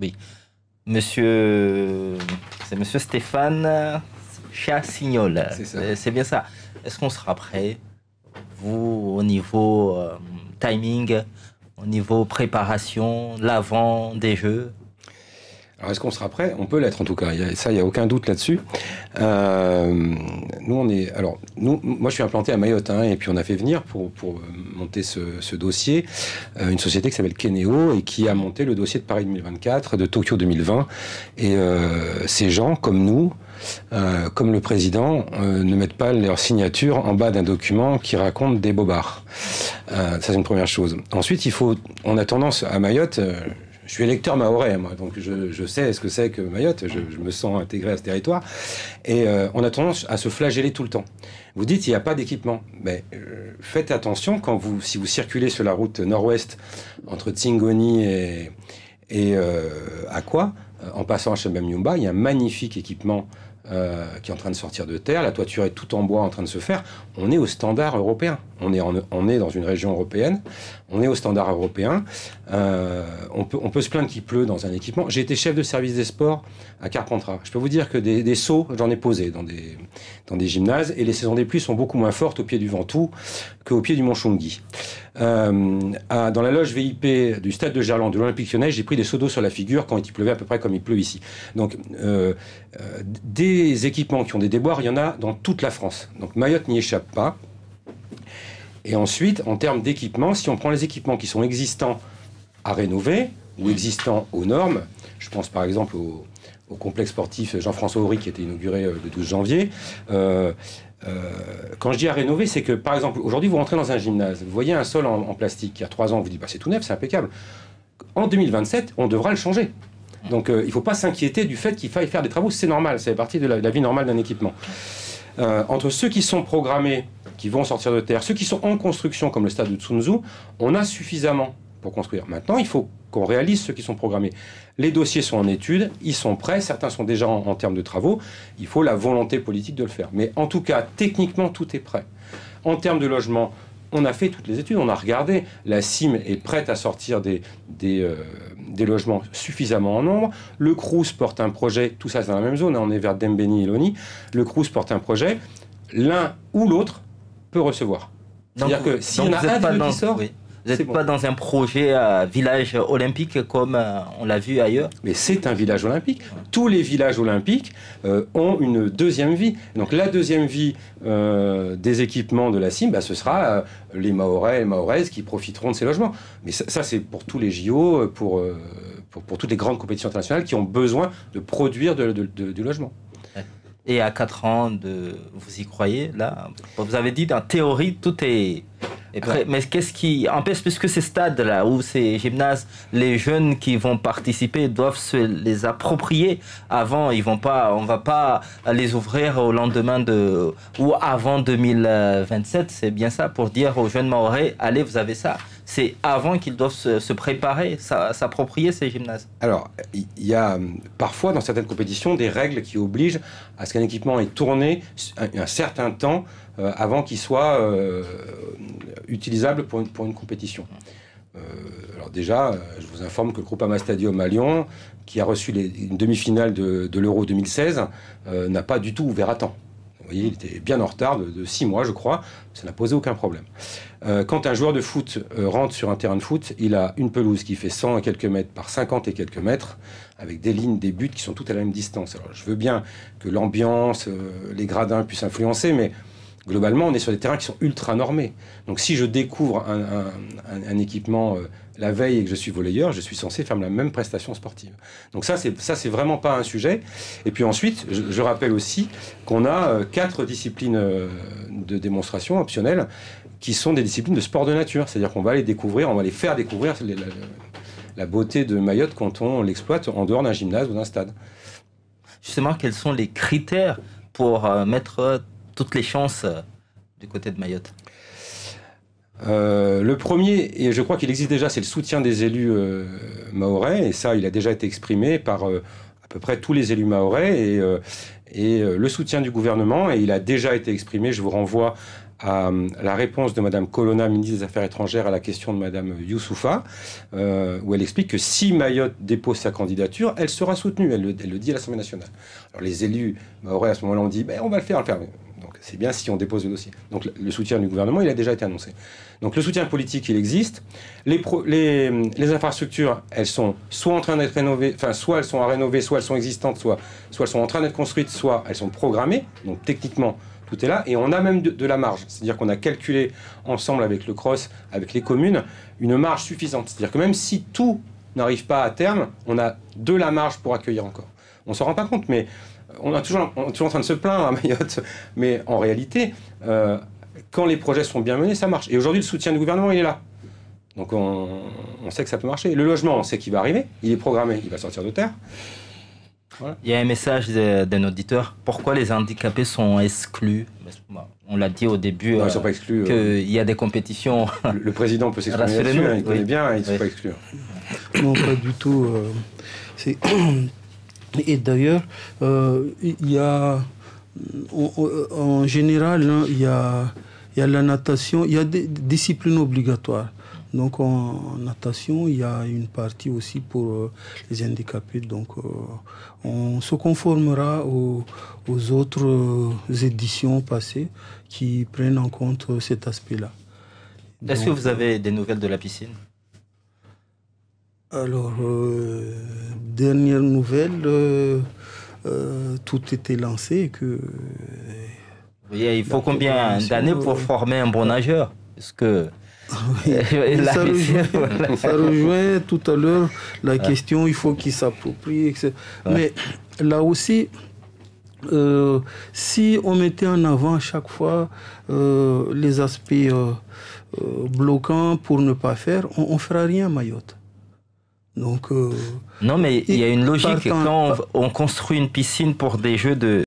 Oui. Monsieur, c'est Monsieur Stéphane Chassignol. C'est ça. C'est bien ça. Est-ce qu'on sera prêt, vous, au niveau timing, au niveau préparation, l'avant des Jeux? Alors, est-ce qu'on sera prêt? On peut l'être en tout cas. Il n'y a aucun doute là-dessus. Moi, je suis implanté à Mayotte, hein, et puis on a fait venir pour monter ce dossier une société qui s'appelle Keneo et qui a monté le dossier de Paris 2024, de Tokyo 2020. Et ces gens, comme nous, comme le président, ne mettent pas leur signature en bas d'un document qui raconte des bobards. Ça, c'est une première chose. Ensuite, on a tendance à Mayotte. Je suis électeur mahorais, moi, donc je sais ce que c'est que Mayotte, je me sens intégré à ce territoire, et on a tendance à se flageller tout le temps. Vous dites, il n'y a pas d'équipement, mais faites attention, si vous circulez sur la route nord-ouest, entre Tsingoni et Akwa, en passant à Chambamyumba, il y a un magnifique équipement qui est en train de sortir de terre, la toiture est tout en bois en train de se faire. On est au standard européen. On est dans une région européenne. On est au standard européen. On peut se plaindre qu'il pleut dans un équipement. J'ai été chef de service des sports à Carpentras. Je peux vous dire que des seaux, j'en ai posé dans des gymnases, et les saisons des pluies sont beaucoup moins fortes au pied du Ventoux qu'au pied du Mont Chungi. Dans la loge VIP du stade de Gerland de l'Olympique Lyonnais, j'ai pris des seaux d'eau sur la figure quand il pleuvait à peu près comme il pleut ici. Donc, des équipements qui ont des déboires, il y en a dans toute la France. Donc, Mayotte n'y échappe pas. Et ensuite, en termes d'équipements, si on prend les équipements qui sont existants à rénover ou existants aux normes, je pense par exemple au complexe sportif Jean-François Aubry qui a été inauguré le 12 janvier. Quand je dis à rénover, c'est que par exemple, aujourd'hui, vous rentrez dans un gymnase, vous voyez un sol en plastique qui a 3 ans, vous dites bah, c'est tout neuf, c'est impeccable. En 2027, on devra le changer. Donc il ne faut pas s'inquiéter du fait qu'il faille faire des travaux, c'est normal, ça fait partie de la vie normale d'un équipement. Entre ceux qui sont programmés, qui vont sortir de terre, ceux qui sont en construction, comme le stade de Tsunzu, on a suffisamment pour construire. Maintenant, il faut qu'on réalise ceux qui sont programmés. Les dossiers sont en étude, ils sont prêts, certains sont déjà en termes de travaux, il faut la volonté politique de le faire. Mais en tout cas, techniquement, tout est prêt. En termes de logement, on a fait toutes les études, on a regardé, la CIM est prête à sortir des logements suffisamment en nombre. Le Crous porte un projet, tout ça c'est dans la même zone, hein, on est vers Dembéni et Loni. Le Crous porte un projet, l'un ou l'autre peut recevoir. C'est-à-dire que s'il y en a un des deux qui sort, oui. Vous n'êtes pas dans un projet village olympique comme on l'a vu ailleurs? Mais c'est un village olympique. Tous les villages olympiques ont une deuxième vie. Donc la deuxième vie des équipements de la CIM, bah, ce sera les Mahorais et Mahoraises qui profiteront de ces logements. Mais ça c'est pour tous les JO, pour toutes les grandes compétitions internationales qui ont besoin de produire du logement. Et à 4 ans, vous y croyez, là? Vous avez dit, en théorie, tout est prêt. Mais qu'est-ce qui empêche, puisque ces stades-là, ou ces gymnases, les jeunes qui vont participer doivent se les approprier avant, on va pas les ouvrir au lendemain ou avant 2027, c'est bien ça, pour dire aux jeunes Mahorais, allez, vous avez ça. C'est avant qu'ils doivent se préparer, s'approprier ces gymnases. Alors, il y a parfois dans certaines compétitions des règles qui obligent à ce qu'un équipement ait tourné un certain temps avant qu'il soit utilisable pour une compétition. Alors déjà, je vous informe que le Groupama Stadium à Lyon, qui a reçu une demi-finale de l'Euro 2016, n'a pas du tout ouvert à temps. Vous voyez, il était bien en retard de 6 mois, je crois. Ça n'a posé aucun problème. Quand un joueur de foot rentre sur un terrain de foot, il a une pelouse qui fait 100 et quelques mètres par 50 et quelques mètres, avec des lignes, des buts qui sont toutes à la même distance. Alors, je veux bien que l'ambiance, les gradins puissent influencer, mais globalement, on est sur des terrains qui sont ultra normés. Donc, si je découvre un équipement la veille et que je suis volleyeur, je suis censé faire la même prestation sportive. Donc ça, c'est vraiment pas un sujet. Et puis ensuite, je rappelle aussi qu'on a 4 disciplines de démonstration optionnelles qui sont des disciplines de sport de nature. C'est-à-dire qu'on va les découvrir, on va les faire découvrir la beauté de Mayotte quand on l'exploite en dehors d'un gymnase ou d'un stade. Justement, quels sont les critères pour mettre toutes les chances du côté de Mayotte? Le premier, et je crois qu'il existe déjà, c'est le soutien des élus mahorais, et ça, il a déjà été exprimé par à peu près tous les élus mahorais, et le soutien du gouvernement, et il a déjà été exprimé, je vous renvoie à la réponse de Mme Colonna, ministre des Affaires étrangères, à la question de Mme Youssoufa, où elle explique que si Mayotte dépose sa candidature, elle sera soutenue. Elle le dit à l'Assemblée nationale. Alors les élus mahorais, à ce moment-là, ont dit on va le faire. Donc c'est bien si on dépose le dossier. Donc le soutien du gouvernement, il a déjà été annoncé. Donc le soutien politique, il existe. Les infrastructures, elles sont soit en train d'être rénovées, enfin soit elles sont à rénover, soit elles sont existantes, soit elles sont en train d'être construites, soit elles sont programmées. Donc techniquement, tout est là. Et on a même de la marge. C'est-à-dire qu'on a calculé ensemble avec le CROSS, avec les communes, une marge suffisante. C'est-à-dire que même si tout n'arrive pas à terme, on a de la marge pour accueillir encore. On ne s'en rend pas compte, mais on est toujours en train de se plaindre à Mayotte. Mais en réalité, quand les projets sont bien menés, ça marche. Et aujourd'hui, le soutien du gouvernement, il est là. Donc on sait que ça peut marcher. Le logement, on sait qu'il va arriver. Il est programmé, il va sortir de terre. Voilà. Il y a un message d'un auditeur. Pourquoi les handicapés sont exclus? On l'a dit au début. Non, ils ne sont pas exclus. Qu'il y a des compétitions. Le président peut s'exprimer là-dessus. Il connaît bien, ils ne sont pas exclus. Non, pas du tout. Et d'ailleurs, il y a, en général, il y a la natation, il y a des disciplines obligatoires. Donc en natation, il y a une partie aussi pour les handicapés. Donc on se conformera aux autres éditions passées qui prennent en compte cet aspect-là. Est-ce que vous avez des nouvelles de la piscine? Alors, dernière nouvelle, tout était lancé. Il faut combien d'années pour former un bon nageur? Est-ce que... Oui. Ça rejoint tout à l'heure la question, il faut qu'il s'approprie, etc. Mais là aussi, si on mettait en avant à chaque fois les aspects bloquants pour ne pas faire, on ne fera rien à Mayotte. Donc, non, mais il y a une logique. Quand on construit une piscine pour des jeux de